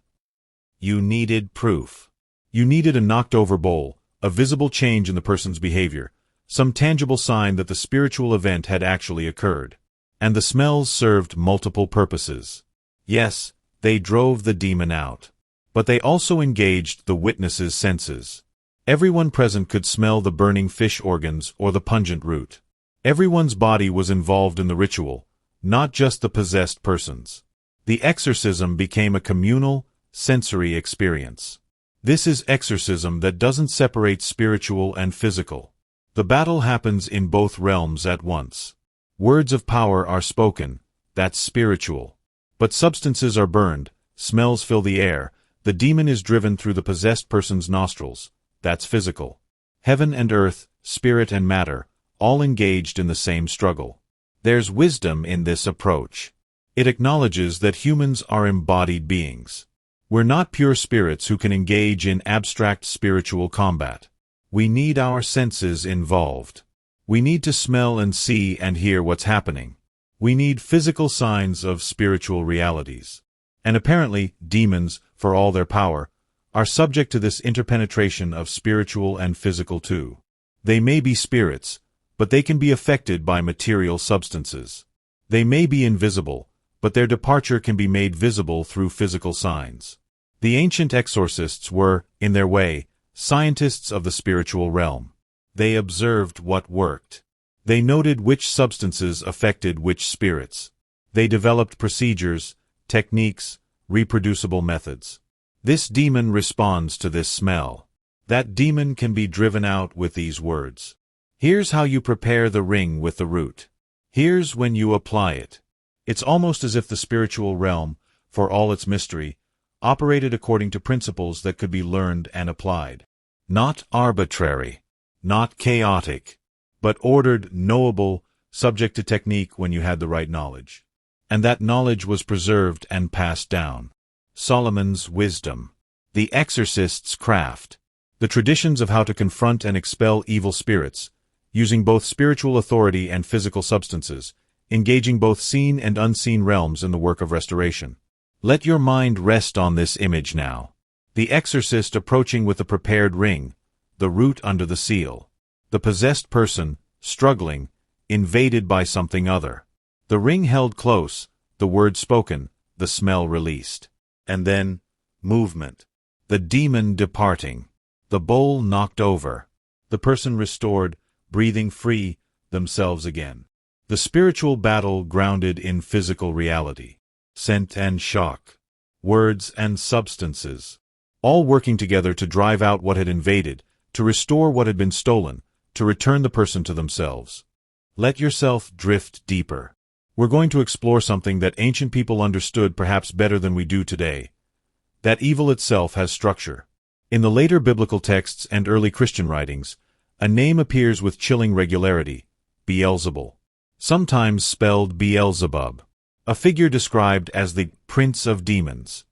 You needed proof. You needed a knocked-over bowl, a visible change in the person's behavior, some tangible sign that the spiritual event had actually occurred. And the smells served multiple purposes. Yes, they drove the demon out. But they also engaged the witness's senses. Everyone present could smell the burning fish organs or the pungent root. Everyone's body was involved in the ritual, not just the possessed person's. The exorcism became a communal, sensory experience. This is exorcism that doesn't separate spiritual and physical. The battle happens in both realms at once. Words of power are spoken, that's spiritual. But substances are burned, smells fill the air, the demon is driven through the possessed person's nostrils, that's physical. Heaven and earth, spirit and matter, all engaged in the same struggle. There's wisdom in this approach. It acknowledges that humans are embodied beings. We're not pure spirits who can engage in abstract spiritual combat. We need our senses involved. We need to smell and see and hear what's happening. We need physical signs of spiritual realities. And apparently, demons, for all their power, are subject to this interpenetration of spiritual and physical too. They may be spirits, but they can be affected by material substances. They may be invisible, but their departure can be made visible through physical signs. The ancient exorcists were, in their way, scientists of the spiritual realm. They observed what worked. They noted which substances affected which spirits. They developed procedures, techniques, reproducible methods. This demon responds to this smell. That demon can be driven out with these words. Here's how you prepare the ring with the root. Here's when you apply it. It's almost as if the spiritual realm, for all its mystery, operated according to principles that could be learned and applied. Not arbitrary, not chaotic, but ordered, knowable, subject to technique when you had the right knowledge. And that knowledge was preserved and passed down. Solomon's wisdom. The exorcist's craft. The traditions of how to confront and expel evil spirits, using both spiritual authority and physical substances, engaging both seen and unseen realms in the work of restoration. Let your mind rest on this image now. The exorcist approaching with a prepared ring, the root under the seal. The possessed person, struggling, invaded by something other. The ring held close, the word spoken, the smell released. And then, movement. The demon departing. The bowl knocked over. The person restored, breathing free, themselves again. The spiritual battle grounded in physical reality. Scent and shock. Words and substances. All working together to drive out what had invaded, to restore what had been stolen, to return the person to themselves. Let yourself drift deeper. We're going to explore something that ancient people understood perhaps better than we do today. That evil itself has structure. In the later biblical texts and early Christian writings, a name appears with chilling regularity, Beelzebul. Sometimes spelled Beelzebub. A figure described as the prince of demons.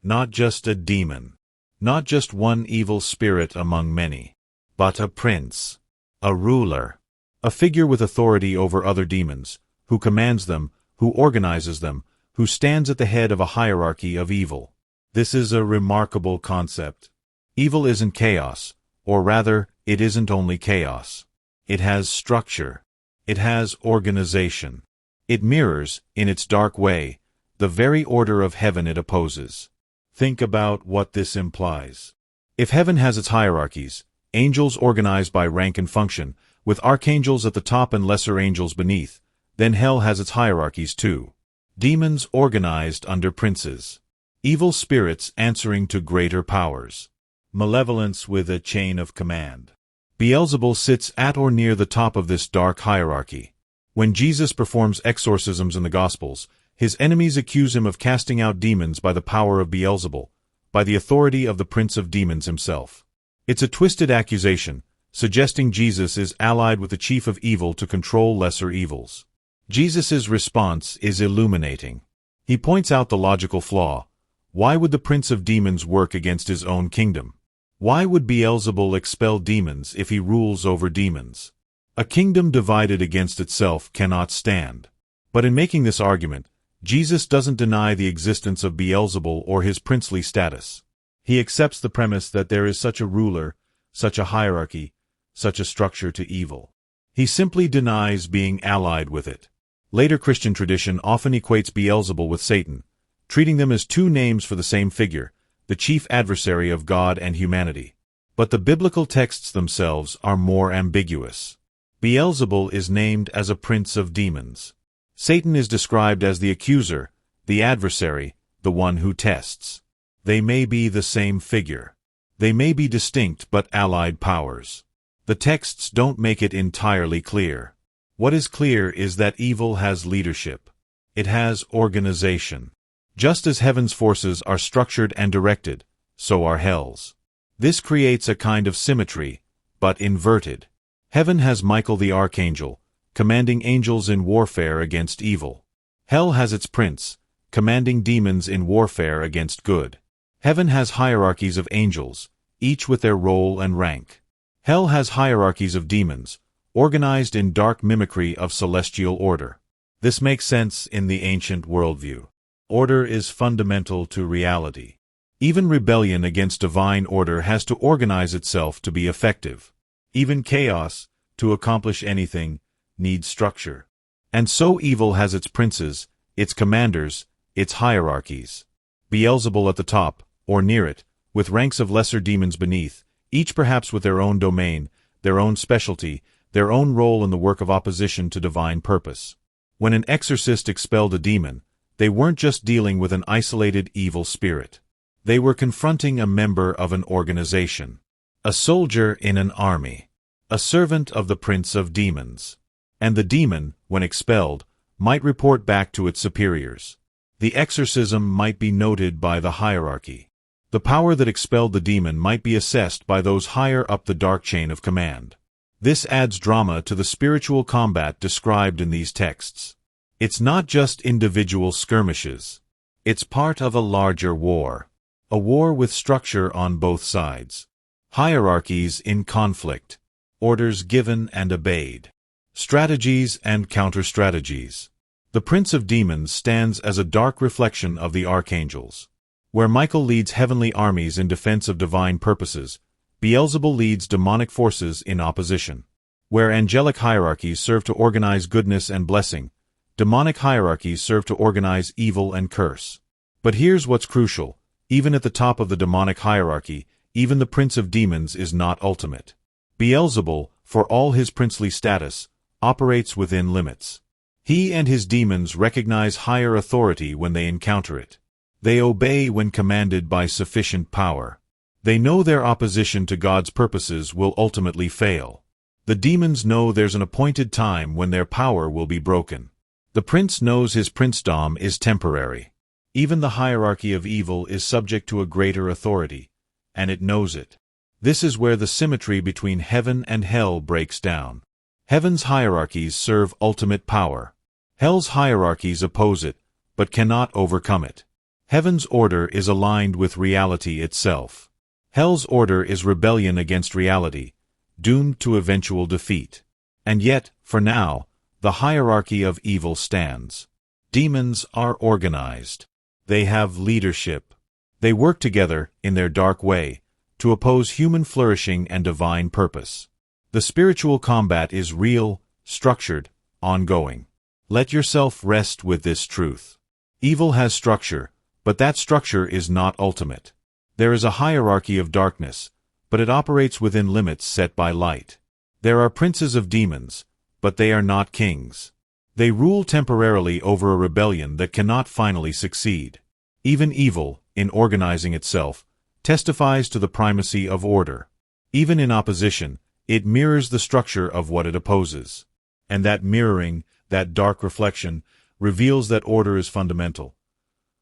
Not just a demon. Not just one evil spirit among many. But a prince. A ruler. A figure with authority over other demons, who commands them, who organizes them, who stands at the head of a hierarchy of evil. This is a remarkable concept. Evil isn't chaos, or rather, it isn't only chaos. It has structure. It has organization. It mirrors, in its dark way, the very order of heaven it opposes. Think about what this implies. If heaven has its hierarchies, angels organized by rank and function, with archangels at the top and lesser angels beneath, then hell has its hierarchies too. Demons organized under princes. Evil spirits answering to greater powers. Malevolence with a chain of command. Beelzebul sits at or near the top of this dark hierarchy. When Jesus performs exorcisms in the Gospels, his enemies accuse him of casting out demons by the power of Beelzebul, by the authority of the prince of demons himself. It's a twisted accusation, suggesting Jesus is allied with the chief of evil to control lesser evils. Jesus' response is illuminating. He points out the logical flaw. Why would the prince of demons work against his own kingdom? Why would Beelzebul expel demons if he rules over demons? A kingdom divided against itself cannot stand. But in making this argument, Jesus doesn't deny the existence of Beelzebul or his princely status. He accepts the premise that there is such a ruler, such a hierarchy, such a structure to evil. He simply denies being allied with it. Later Christian tradition often equates Beelzebul with Satan, treating them as two names for the same figure, the chief adversary of God and humanity. But the biblical texts themselves are more ambiguous. Beelzebul is named as a prince of demons. Satan is described as the accuser, the adversary, the one who tests. They may be the same figure. They may be distinct but allied powers. The texts don't make it entirely clear. What is clear is that evil has leadership. It has organization. Just as heaven's forces are structured and directed, so are hell's. This creates a kind of symmetry, but inverted. Heaven has Michael the archangel, commanding angels in warfare against evil. Hell has its prince, commanding demons in warfare against good. Heaven has hierarchies of angels, each with their role and rank. Hell has hierarchies of demons, organized in dark mimicry of celestial order. This makes sense in the ancient worldview. Order is fundamental to reality. Even rebellion against divine order has to organize itself to be effective. Even chaos, to accomplish anything, needs structure. And so evil has its princes, its commanders, its hierarchies. Beelzebul at the top, or near it, with ranks of lesser demons beneath, each perhaps with their own domain, their own specialty, their own role in the work of opposition to divine purpose. When an exorcist expelled a demon, they weren't just dealing with an isolated evil spirit. They were confronting a member of an organization, a soldier in an army, a servant of the prince of demons. And the demon, when expelled, might report back to its superiors. The exorcism might be noted by the hierarchy. The power that expelled the demon might be assessed by those higher up the dark chain of command. This adds drama to the spiritual combat described in these texts. It's not just individual skirmishes. It's part of a larger war. A war with structure on both sides. Hierarchies in conflict. Orders given and obeyed. Strategies and counter-strategies. The Prince of Demons stands as a dark reflection of the archangels. Where Michael leads heavenly armies in defense of divine purposes, Beelzebul leads demonic forces in opposition. Where angelic hierarchies serve to organize goodness and blessing, demonic hierarchies serve to organize evil and curse. But here's what's crucial. Even at the top of the demonic hierarchy, even the Prince of Demons is not ultimate. Beelzebul, for all his princely status, operates within limits. He and his demons recognize higher authority when they encounter it. They obey when commanded by sufficient power. They know their opposition to God's purposes will ultimately fail. The demons know there's an appointed time when their power will be broken. The prince knows his princedom is temporary. Even the hierarchy of evil is subject to a greater authority, and it knows it. This is where the symmetry between heaven and hell breaks down. Heaven's hierarchies serve ultimate power. Hell's hierarchies oppose it, but cannot overcome it. Heaven's order is aligned with reality itself. Hell's order is rebellion against reality, doomed to eventual defeat. And yet, for now, the hierarchy of evil stands. Demons are organized. They have leadership. They work together, in their dark way, to oppose human flourishing and divine purpose. The spiritual combat is real, structured, ongoing. Let yourself rest with this truth. Evil has structure, but that structure is not ultimate. There is a hierarchy of darkness, but it operates within limits set by light. There are princes of demons, but they are not kings. They rule temporarily over a rebellion that cannot finally succeed. Even evil, in organizing itself, testifies to the primacy of order. Even in opposition, it mirrors the structure of what it opposes. And that mirroring, that dark reflection, reveals that order is fundamental.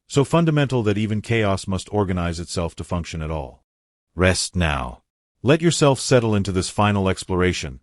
So fundamental that even chaos must organize itself to function at all. Rest now. Let yourself settle into this final exploration,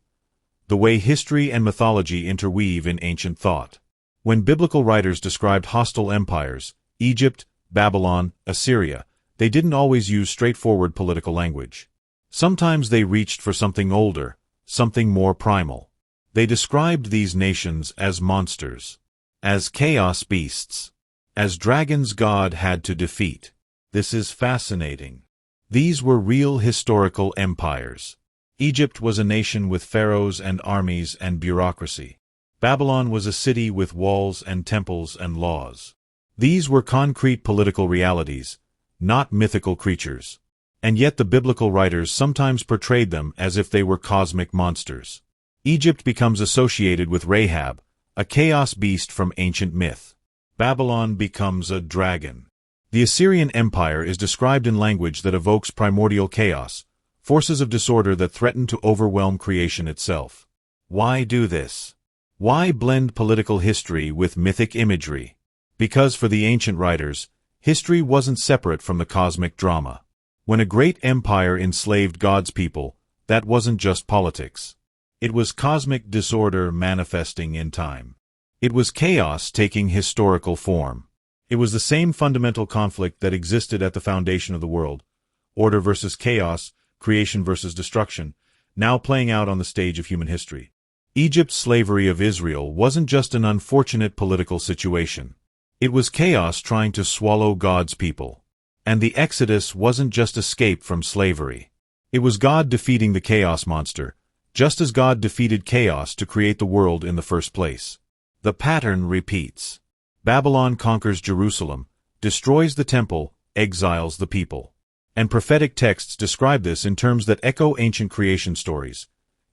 the way history and mythology interweave in ancient thought. When biblical writers described hostile empires, Egypt, Babylon, Assyria, they didn't always use straightforward political language. Sometimes they reached for something older, something more primal. They described these nations as monsters, as chaos beasts. as dragons God had to defeat. This is fascinating. These were real historical empires. Egypt was a nation with pharaohs and armies and bureaucracy. Babylon was a city with walls and temples and laws. These were concrete political realities, not mythical creatures. And yet the biblical writers sometimes portrayed them as if they were cosmic monsters. Egypt becomes associated with Rahab, a chaos beast from ancient myth. Babylon becomes a dragon. The Assyrian Empire is described in language that evokes primordial chaos, forces of disorder that threaten to overwhelm creation itself. Why do this? Why blend political history with mythic imagery? Because for the ancient writers, history wasn't separate from the cosmic drama. When a great empire enslaved God's people, that wasn't just politics. It was cosmic disorder manifesting in time. It was chaos taking historical form. It was the same fundamental conflict that existed at the foundation of the world, order versus chaos, creation versus destruction, now playing out on the stage of human history. Egypt's slavery of Israel wasn't just an unfortunate political situation. It was chaos trying to swallow God's people. And the Exodus wasn't just escape from slavery. It was God defeating the chaos monster, just as God defeated chaos to create the world in the first place. The pattern repeats. Babylon conquers Jerusalem, destroys the temple, exiles the people. And prophetic texts describe this in terms that echo ancient creation stories.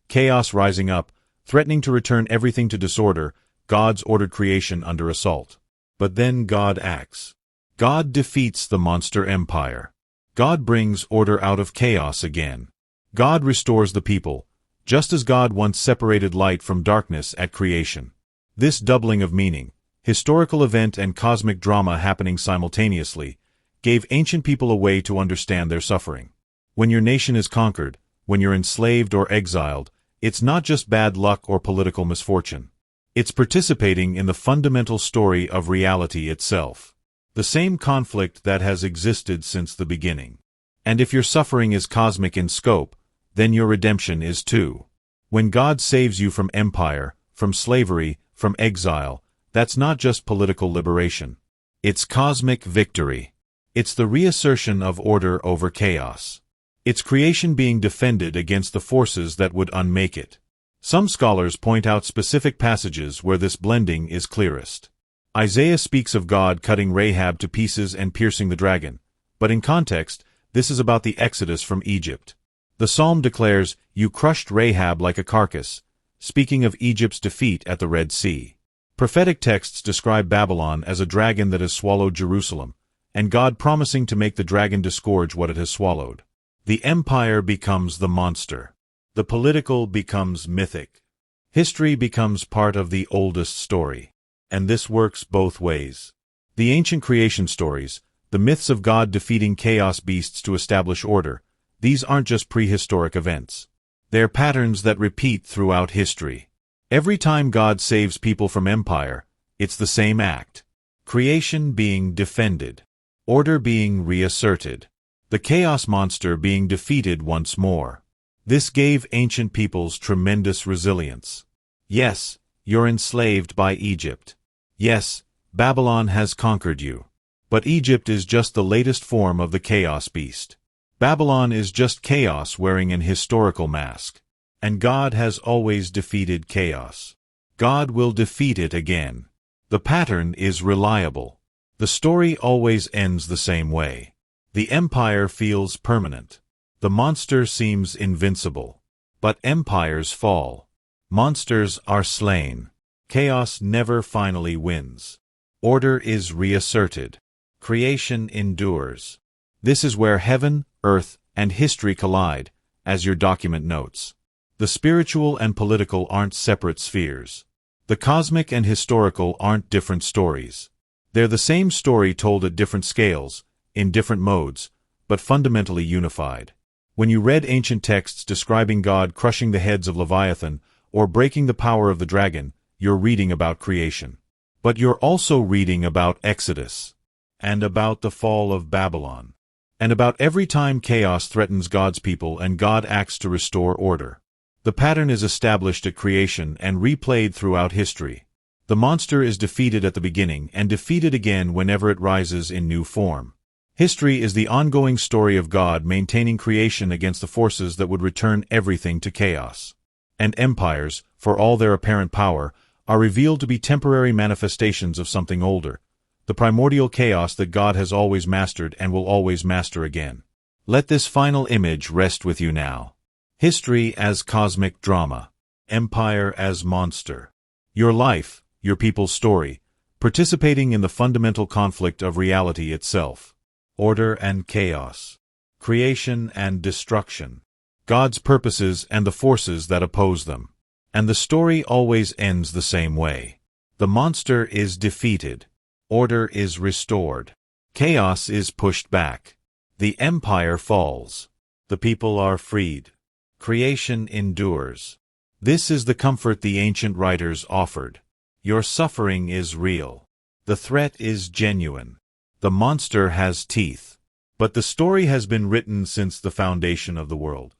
Chaos rising up, threatening to return everything to disorder, God's ordered creation under assault. But then God acts. God defeats the monster empire. God brings order out of chaos again. God restores the people, just as God once separated light from darkness at creation. This doubling of meaning, historical event and cosmic drama happening simultaneously, gave ancient people a way to understand their suffering. When your nation is conquered, when you're enslaved or exiled, it's not just bad luck or political misfortune. It's participating in the fundamental story of reality itself. The same conflict that has existed since the beginning. And if your suffering is cosmic in scope, then your redemption is too. When God saves you from empire, from slavery, from exile, that's not just political liberation. It's cosmic victory. It's the reassertion of order over chaos. It's creation being defended against the forces that would unmake it. Some scholars point out specific passages where this blending is clearest. Isaiah speaks of God cutting Rahab to pieces and piercing the dragon, but in context, this is about the exodus from Egypt. The psalm declares, "You crushed Rahab like a carcass," speaking of Egypt's defeat at the Red Sea. Prophetic texts describe Babylon as a dragon that has swallowed Jerusalem, and God promising to make the dragon disgorge what it has swallowed. The empire becomes the monster. The political becomes mythic. History becomes part of the oldest story. And this works both ways. The ancient creation stories, the myths of God defeating chaos beasts to establish order, these aren't just prehistoric events. They're patterns that repeat throughout history. Every time God saves people from empire, it's the same act. Creation being defended. Order being reasserted. The chaos monster being defeated once more. This gave ancient peoples tremendous resilience. Yes, you're enslaved by Egypt. Yes, Babylon has conquered you. But Egypt is just the latest form of the chaos beast. Babylon is just chaos wearing an historical mask. And God has always defeated chaos. God will defeat it again. The pattern is reliable. The story always ends the same way. The empire feels permanent. The monster seems invincible. But empires fall. Monsters are slain. Chaos never finally wins. Order is reasserted. Creation endures. This is where heaven, earth, and history collide, as your document notes. The spiritual and political aren't separate spheres. The cosmic and historical aren't different stories. They're the same story told at different scales, in different modes, but fundamentally unified. When you read ancient texts describing God crushing the heads of Leviathan or breaking the power of the dragon, you're reading about creation. But you're also reading about Exodus, and about the fall of Babylon, and about every time chaos threatens God's people and God acts to restore order. The pattern is established at creation and replayed throughout history. The monster is defeated at the beginning and defeated again whenever it rises in new form. History is the ongoing story of God maintaining creation against the forces that would return everything to chaos. And empires, for all their apparent power, are revealed to be temporary manifestations of something older, the primordial chaos that God has always mastered and will always master again. Let this final image rest with you now. History as cosmic drama. Empire as monster. Your life, your people's story, participating in the fundamental conflict of reality itself. Order and chaos. Creation and destruction. God's purposes and the forces that oppose them. And the story always ends the same way. The monster is defeated. Order is restored. Chaos is pushed back. The empire falls. The people are freed. Creation endures. This is the comfort the ancient writers offered. Your suffering is real. The threat is genuine. The monster has teeth. But the story has been written since the foundation of the world.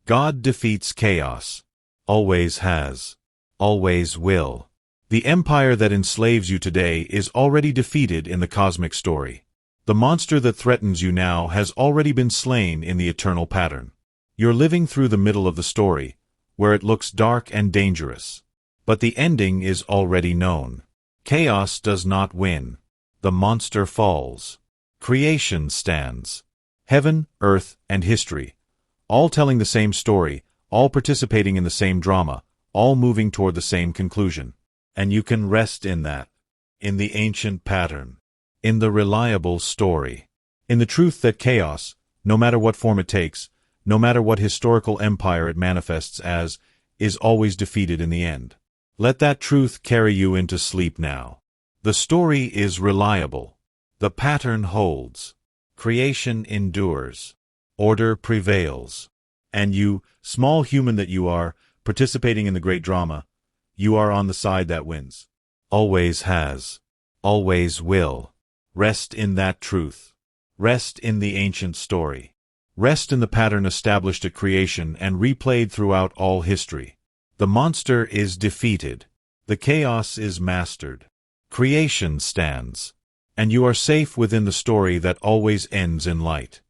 God defeats chaos. Always has. Always will. The empire that enslaves you today is already defeated in the cosmic story. The monster that threatens you now has already been slain in the eternal pattern. You're living through the middle of the story, where it looks dark and dangerous. But the ending is already known. Chaos does not win. The monster falls. Creation stands. Heaven, earth, and history, all telling the same story, all participating in the same drama, all moving toward the same conclusion. And you can rest in that, in the ancient pattern, in the reliable story, in the truth that chaos, no matter what form it takes, no matter what historical empire it manifests as, is always defeated in the end. Let that truth carry you into sleep now. The story is reliable. The pattern holds. Creation endures. Order prevails. And you, small human that you are, participating in the great drama, you are on the side that wins. Always has. Always will. Rest in that truth. Rest in the ancient story. Rest in the pattern established at creation and replayed throughout all history. The monster is defeated. The chaos is mastered. Creation stands. And you are safe within the story that always ends in light.